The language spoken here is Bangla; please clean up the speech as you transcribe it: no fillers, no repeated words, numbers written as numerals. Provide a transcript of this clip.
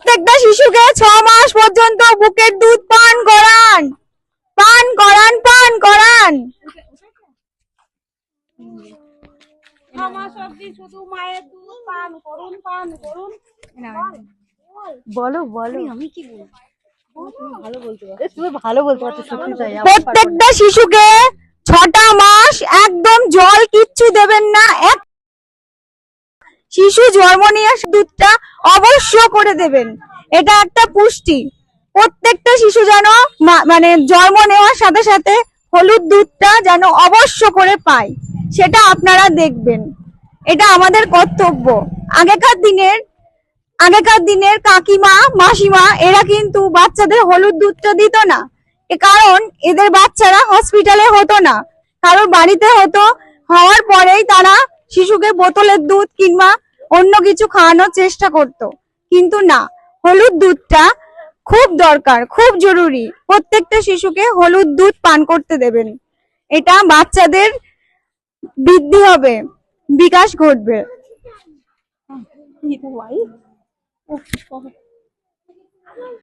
প্রত্যেকটা শিশুকে 6 মাস পর্যন্ত বুকের দুধ পান করান, পান করান, পান করান। 6 মাস অবধি শুধু মায়ের দুধ পান করুন, পান করুন। বলো বলো, আমি কি বলবো? ভালো বলতে পারছো, তুমি ভালো বলতে পারছো, সত্যি তাই। প্রত্যেকটা শিশুকে 6টা মাস একদম জল কিচ্ছু দেবেন না। এক শিশু জন্ম নেওয়ার দুধটা অবশ্য করে দেবেন, এটা একটা পুষ্টি। প্রত্যেকটা শিশু যেন মানে জন্ম নেওয়ার সাথে সাথে হলুদ দুধটা যেন অবশ্য করে পায়, সেটা আপনারা দেখবেন। এটা আমাদের কর্তব্য। আগেকার দিনের কাকিমা মাসিমা এরা কিন্তু বাচ্চাদের হলুদ দুধটা দিত না, কারণ এদের বাচ্চারা হসপিটালে হতো না, কারোর বাড়িতে হতো। হওয়ার পরেই তারা শিশুকে বোতলের দুধ কিংবা অন্য কিছু খাওয়ানোর চেষ্টা করত। কিন্তু না, হলুদ দুধটা খুব দরকার, খুব জরুরি। প্রত্যেকটা শিশুকে হলুদ দুধ পান করতে দেবেন। এটা বাচ্চাদের বৃদ্ধি হবে, বিকাশ ঘটবে।